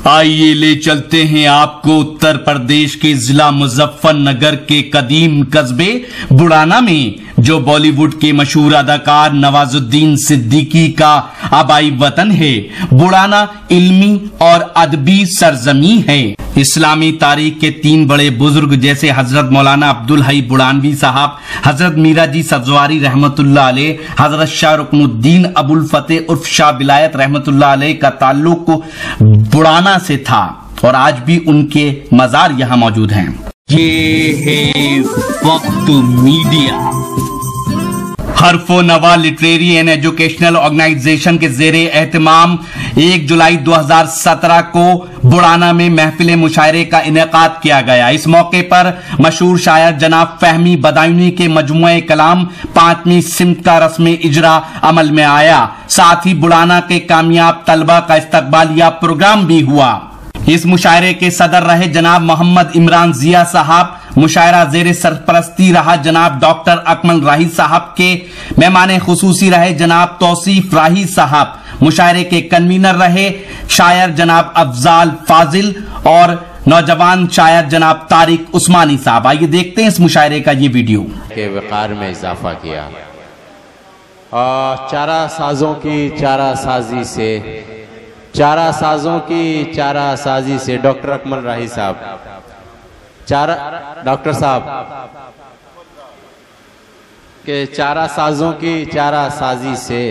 آئیے لے چلتے ہیں آپ کو اتر پردیش کے ضلع مظفر نگر کے قدیم قصبے بڑانہ میں، جو بالی ووڈ کے مشہور اداکار نواز الدین صدیقی کا آبائی وطن ہے۔ بڑانہ علمی اور ادبی سرزمین ہے۔ اسلامی تاریخ کے تین بڑے بزرگ جیسے حضرت مولانا عبدالحی بڑانوی صاحب، حضرت میرا جی سبزواری رحمت اللہ علیہ، حضرت شاہ رکن الدین ابو الفتح عرف شاہ ولایت رحمت اللہ علیہ کا تعلق بڑانہ سے تھا، اور آج بھی ان کے مزار یہاں موجود ہیں۔ یہ ہے وقت میڈیا، حرف و نوا لٹریری اینڈ ایجوکیشنل آرگنائزیشن کے زیر اہتمام 1 جولائی 2017 کو بڑانہ میں محفل مشاعرے کا انعقاد کیا گیا۔ اس موقع پر مشہور شاعر جناب فہمی بدایونی کے مجموعہ کلام 5ویں سمت کا رسم اجرا عمل میں آیا۔ ساتھ ہی بڑانہ کے کامیاب طلبہ کا استقبالیہ پروگرام بھی ہوا۔ اس مشاعرے کے صدر رہے جناب محمد عمران ضیاء صاحب، مشاعرہ زیر سرپرستی رہا جناب ڈاکٹر اکمل راہی صاحب کے، مہمان خصوصی رہے جناب توصیف راہی صاحب، مشاعرے کے کنوینر رہے شاعر جناب افضال فاضل اور نوجوان شاعر جناب طارق عثمانی صاحب۔ آئیے دیکھتے ہیں اس مشاعرے کا یہ ویڈیو۔ کے وقار میں اضافہ کیا، چارہ سازوں کی چارہ سازی سے، چارہ سازوں کی چارہ سازی سے ڈاکٹر اکمل راہی صاحب، ڈاکٹر صاحب کہ چارہ سازوں کی چارہ سازی سے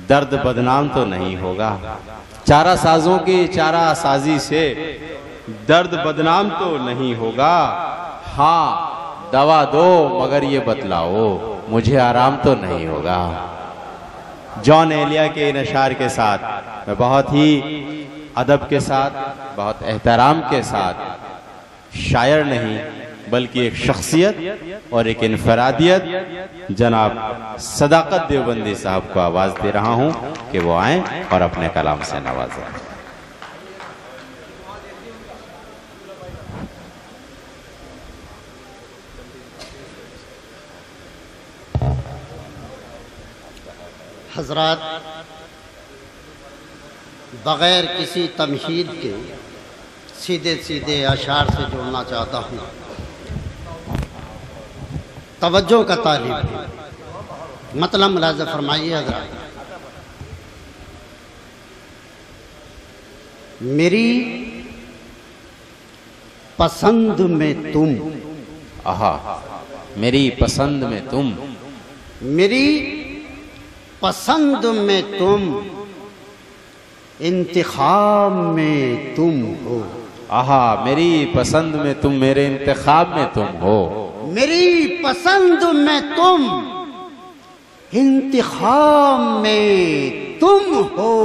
درد بدنام تو نہیں ہوگا، چارہ سازوں کی چارہ سازی سے درد بدنام تو نہیں ہوگا، ہاں دوا دو مگر یہ بتلاؤ مجھے آرام تو نہیں ہوگا۔ جان ایلیا کے ان اشعار کے ساتھ میں بہت ہی ادب کے ساتھ، بہت احترام کے ساتھ شاعر نہیں بلکہ ایک شخصیت اور ایک انفرادیت جناب صداقت دیوبندی صاحب کو آواز دے رہا ہوں کہ وہ آئیں اور اپنے کلام سے نوازیں۔ حضرات، بغیر کسی تمہید کے سیدھے سیدھے اشعار سے جوڑنا چاہتا ہوں۔ توجہ کا طالب ہے، مطلب ملاحظہ فرمائیے حضرات۔ میری پسند میں تم، میری پسند میں تم، میری پسند میں تم، انتخاب میں تم ہو۔ میری پسند میں تم، میرے انتخاب میں تم ہو۔ میری پسند میں تم، انتخاب میں تم ہو۔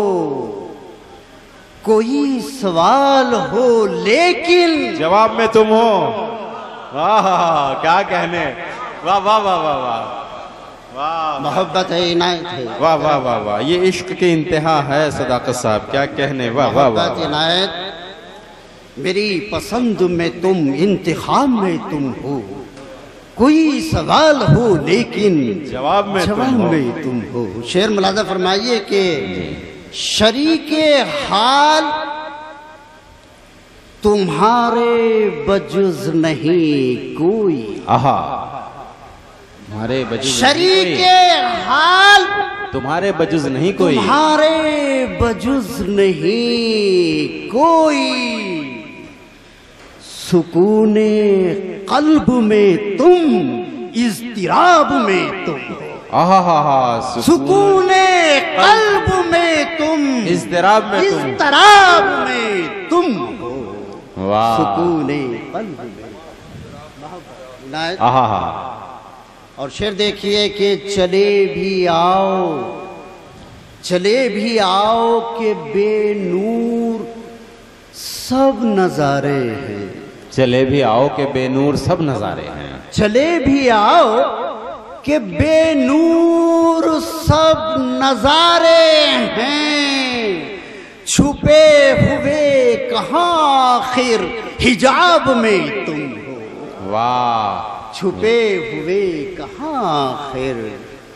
کوئی سوال ہو لیکن جواب میں تم ہو۔ کیا کہنے، واہ واہ واہ واہ واہ، محبت ہے، عنایت ہے، واہ واہ واہ واہ، یہ عشق کی انتہا ہے صداقت صاحب، کیا کہنے، واہ واہ واہ، محبت عنایت۔ میری پسند میں تم، انتخاب میں تم ہو۔ کوئی سوال ہو لیکن جواب میں تم ہو۔ شعر ملاحظہ فرمائیے کہ شریک حال تمہارے بجز نہیں کوئی، تمہارے بجز شریک حال تمہارے بجز نہیں کوئی، تمہارے بجز نہیں کوئی۔ سکون قلب میں تم، اضطراب میں تم ہو۔ سکون قلب میں تم، اضطراب میں تم، اضطراب میں تم ہو۔ سکون قلب میں۔ اور شعر دیکھیے کہ چلے بھی آؤ، چلے بھی آؤ کہ بے نور سب نظارے ہیں، چلے بھی آؤ کہ بے نور سب نظارے ہیں، چلے بھی آؤ کہ بے نور سب نظارے ہیں۔ چھپے ہوئے کہاں آخر حجاب میں تم ہو۔ واہ، چھپے ہوئے کہاں آخر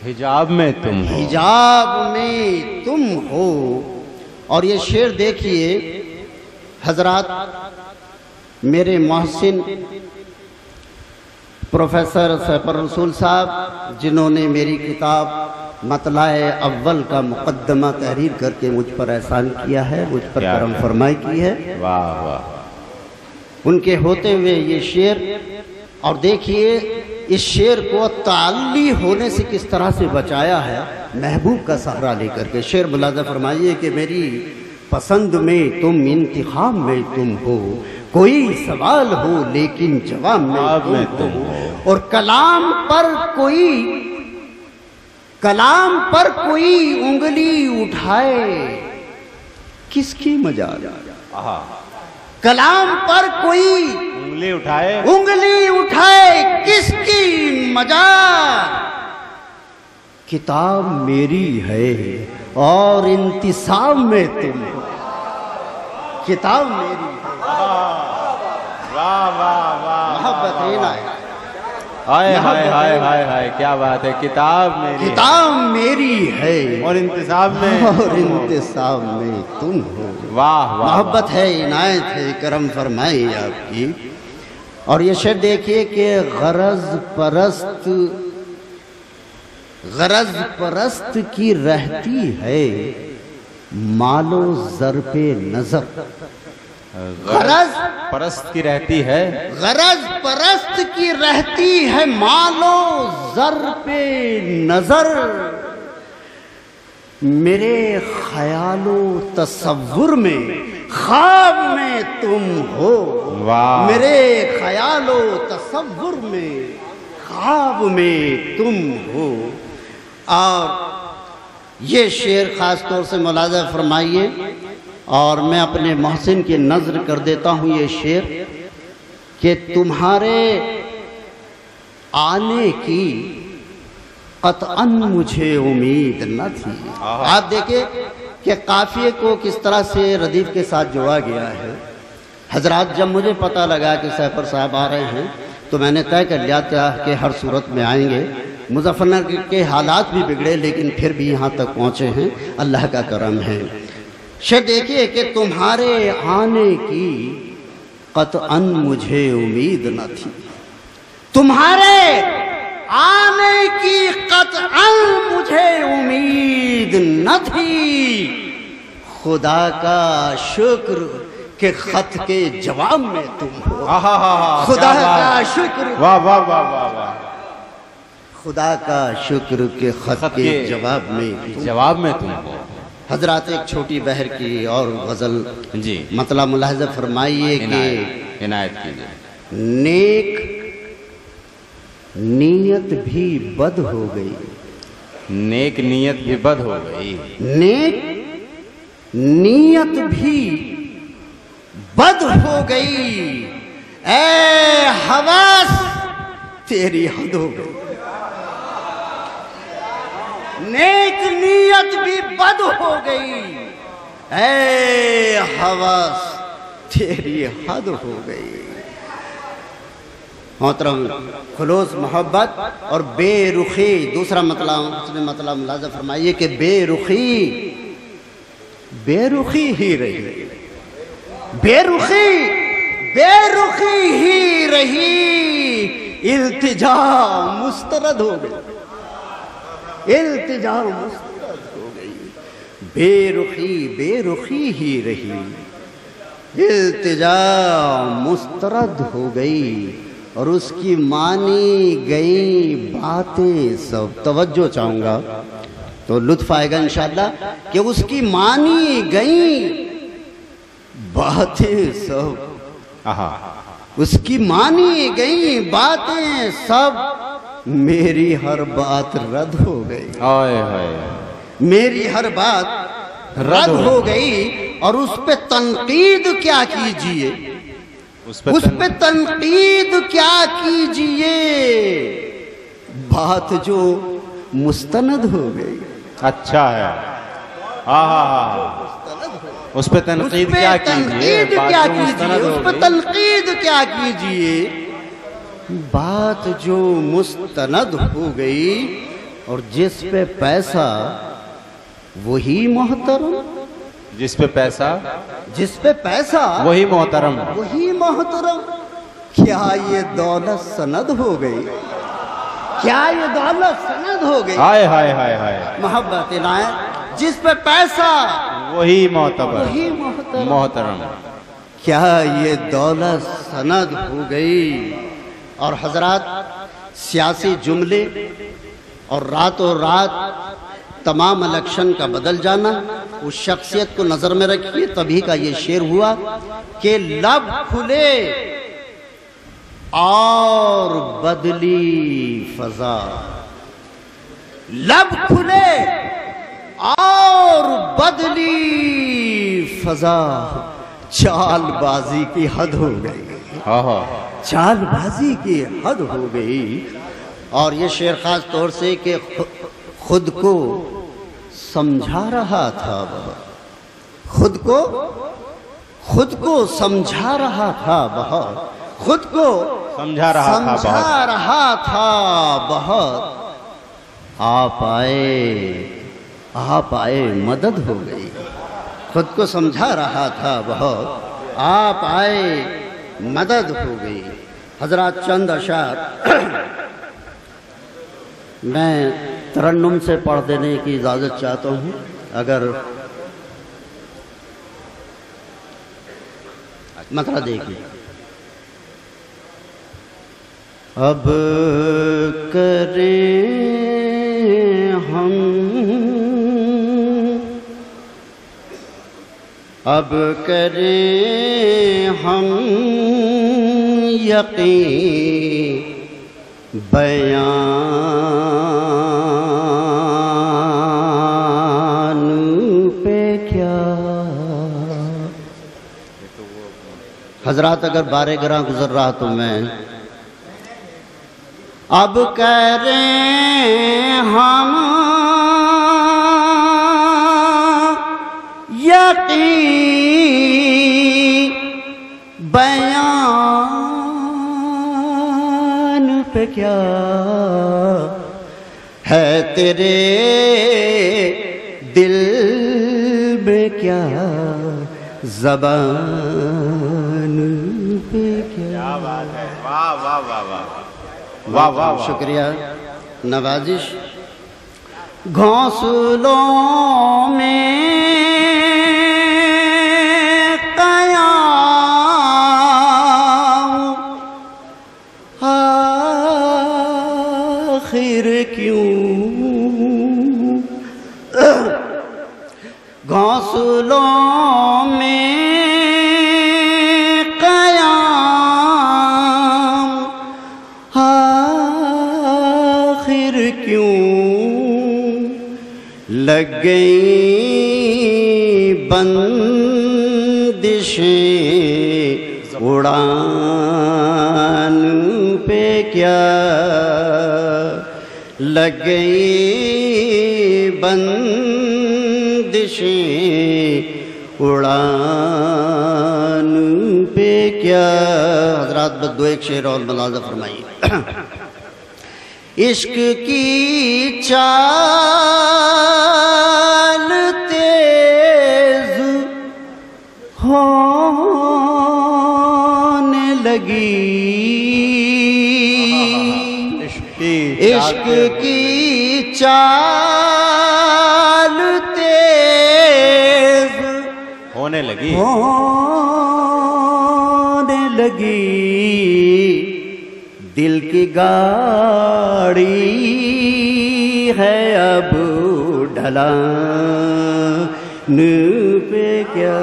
حجاب میں تم ہو، حجاب میں تم ہو۔ اور یہ شعر دیکھیے حضرات، میرے محسن پروفیسر سیف الرسول صاحب، جنہوں نے میری کتاب مطلع اول کا مقدمہ تحریر کر کے مجھ پر احسان کیا ہے، مجھ پر کرم فرمائی کی ہے، واہ واہ، ان کے ہوتے ہوئے یہ شعر، اور دیکھیے اس شعر کو تعلی ہونے سے کس طرح سے بچایا ہے، محبوب کا سہارا لے کر کے۔ شعر ملاحظہ فرمائیے کہ میری پسند میں تم، انتخاب میں تم ہو، کوئی سوال ہو لیکن جواب میں تم ہو، اور کلام پر کوئی انگلی اٹھائے کس کی مجال، کلام پر کوئی انگلی اٹھائے کس کی مجال، کتاب میری ہے اور انتصاب میں تم ہو، کتاب میری ہے، محبت ہے نا، ہائے ہائے ہائے ہائے ہائے، کیا بات ہے، کتاب میری ہے اور انتصاب میں تم ہو، واہ واہ، محبت ہے، عنایت ہے، کرم فرمائی آپ کی۔ اور یہ شعر دیکھیے کہ غرض پرست کی رہتی ہے مال و زر پہ نظر، غرض پرست کی رہتی ہے، غرض پرست کی رہتی ہے مال و زر پہ نظر، میرے خیال و تصور میں خواب میں تم ہو، میرے خیال و تصور میں خواب میں تم ہو۔ اور یہ شعر خاص طور سے ملاحظہ فرمائیے، اور میں اپنے محسن کی نظر کر دیتا ہوں یہ شعر، کہ تمہارے آنے کی قطعاً مجھے امید نہ تھی۔ آپ دیکھیں کہ قافیے کو کس طرح سے ردیف کے ساتھ جوڑا گیا ہے۔ حضرات، جب مجھے پتہ لگا کہ سیفر صاحب آ رہے ہیں تو میں نے طے کر لیا تھا کہ ہر صورت میں آئیں گے۔ مظفر نگر کے حالات بھی بگڑے لیکن پھر بھی یہاں تک پہنچے ہیں، اللہ کا کرم ہے۔ شعر دیکھیے کہ تمہارے آنے کی قطعاً مجھے امید نہ تھی، تمہارے آنے کی قطعاً مجھے امید نہ تھی، خدا کا شکر کہ خط کے جواب میں تم ہو، خدا کا شکر، واہ واہ واہ واہ واہ، خدا کا شکر کہ خط کے جواب میں تم ہو۔ حضرات، ایک چھوٹی بہر کی اور غزل جی مطلب ملاحظہ فرمائیے کہ عنایت کیجیے، نیک نیت بھی بد ہو گئی، نیک نیت بھی بد ہو گئی، نیک نیت بھی بد ہو گئی، اے حواس تیری حد ہو گئی، نیک نیت بھی بد ہو گئی، اے حواس تیری حد ہو گئی۔ محترم، خلوص محبت اور بے رخی، دوسرا مطلب ملاحظہ فرمائیے کہ بے رخی ہی رہی، بے رخی ہی رہی، التجا مسترد ہو گئی، التجا مسترد ہو گئی، بے رخی ہی رہی، التجا مسترد ہو گئی، اور اس کی مانی گئی باتیں سب۔ توجہ چاہوں گا تو لطف آئے گا انشاءاللہ کہ اس کی مانی گئی باتیں سب، اس کی مانی گئی باتیں سب، میری ہر بات رد ہو گئی، میری ہر بات رد ہو گئی، اور اس پہ تنقید کیا کیجئے، اس پہ تنقید کیا کیجئے، بات جو مستند ہو گئی۔ اچھا ہے، اس پہ تنقید کیا کیجئے، اس پہ تنقید کیا کیجئے، بات جو مستند ہو گئی، اور جس پہ پیسہ وہی محترم، جس پہ پیسہ جس پہ پیسہ وہی محترم. وہی محترم. کیا یہ دولت سند ہو گئی؟ کیا یہ دولت سند ہو گئی؟ ہائے ہائے ہائے ہائے. محبت عنایت جس پہ پیسہ وہی معتبر وہی محترم. محترم. کیا یہ دولت سند ہو گئی؟ اور حضرات سیاسی جملے اور راتوں رات تمام الیکشن کا بدل جانا اس شخصیت کو نظر میں رکھیے. تبھی کا یہ شعر ہوا کہ لب کھلے اور بدلی فضا. لب کھلے اور بدلی فضا. چال بازی کی حد ہو گئی. چال بازی کی حد ہو گئی. اور یہ شعر خاص طور سے کہ خود کو سمجھا رہا تھا بہت. خود کو سمجھا رہا تھا بہت. خود کو سمجھا رہا تھا بہت. آپ آئے مدد ہو گئی. خود کو سمجھا رہا تھا بہت. آپ آئے مدد ہو گئی. حضرات چند اشعار میں ترنم سے پڑھ دینے کی اجازت چاہتا ہوں. اگر مطلب دیکھیے. اب کریں ہم یقین بیان پہ کیا. حضرات اگر بارے گراں گزر رہا تو میں اب کریں ہم یقین بیان پہ کیا ہے تیرے دل میں کیا زبان پہ کیا. واہ واہ واہ واہ واہ واہ. شکریہ نوازش. گھونسلوں میں قیام آخر کیوں. گھونسلوں میں لگ گئی بندشیں اڑان پہ کیا. لگ گئی بندشیں اڑان پہ کیا. حضرات بس دو ایک شعر اور ملاحظہ فرمائیے. عشق کی چال تیز ہونے لگی. عشق کی چال تیز ہونے لگی. دل کی گاڑی ہے اب ڈھلان پہ کیا.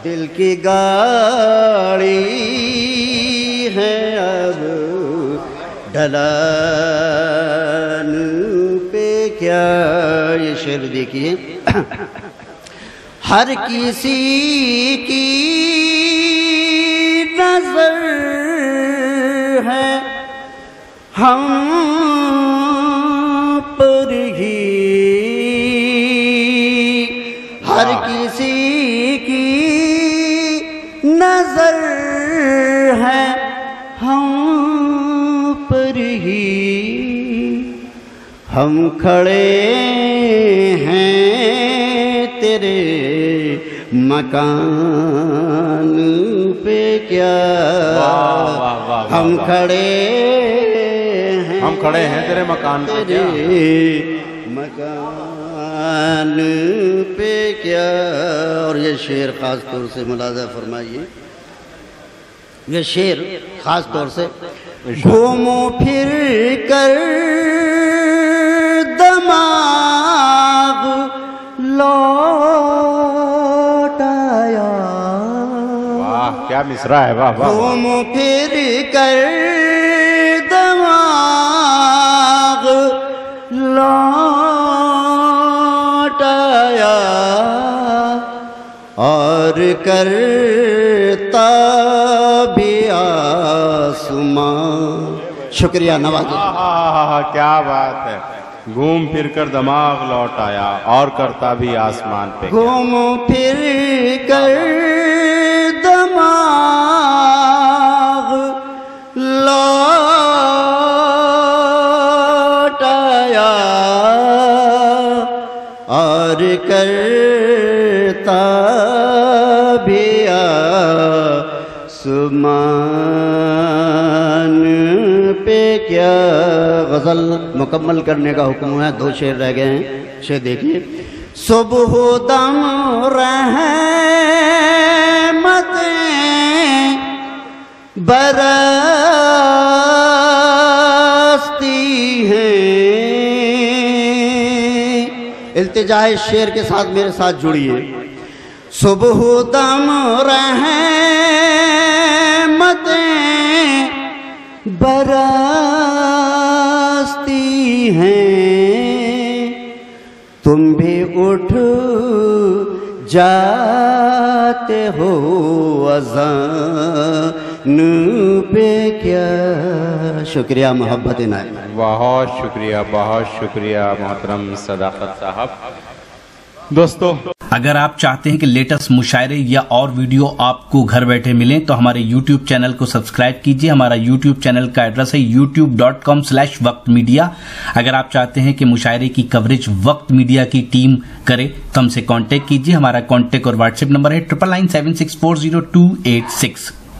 دل کی گاڑی ہے اب ڈھلان پہ کیا. یہ شعر دیکھیے. ہر کسی کی نظر ہے ہم پر ہی. ہر کسی کی نظر ہے ہم پر ہی. ہم کھڑے ہیں تیرے مکان پہ کیا ہم کھڑے ہیں تیرے مکان پہ مکان پہ کیا. اور یہ شعر خاص طور سے ملاحظہ فرمائیے، یہ شعر خاص طور سے گھومو پھر کر دماغ لوٹ آیا. واہ کیا مصرع ہے، واہ واہ. گھومو پھر کر دماغ لوٹ آیا اور کرتا بھی آسمان. شکریہ نوازو. کیا بات ہے. گھوم پھر کر دماغ لوٹ آیا اور کرتا بھی آسمان پہ. گھوم پھر کر دماغ لوٹ آیا اور کرتا بھی آسمان پہ کیا. غزل مکمل کرنے کا حکم ہے، 2 شعر رہ گئے ہیں. شعر دیکھیے. صبح دم رحمتیں برستی ہیں. التجا اس شعر کے ساتھ میرے ساتھ جڑیے. صبح دم رحمتیں برستی ہیں، تم بھی اٹھ جاتے ہو اذان پہ کیا. شکریہ محبت عنایت. بہت شکریہ محترم صداقت صاحب. دوستو اگر آپ چاہتے ہیں کہ لیٹسٹ مشاعرے یا اور ویڈیو آپ کو گھر بیٹھے ملیں تو ہمارے یوٹیوب چینل کو سبسکرائب کیجیے. ہمارا یوٹیوب چینل کا ایڈریس ہے youtube.com/وقت میڈیا. اگر آپ چاہتے ہیں کہ مشاعرے کی کوریج وقت میڈیا کی ٹیم کرے تو ہم سے کانٹیکٹ کیجیے. ہمارا کانٹیکٹ اور واٹس ایپ نمبر ہے 9997640286.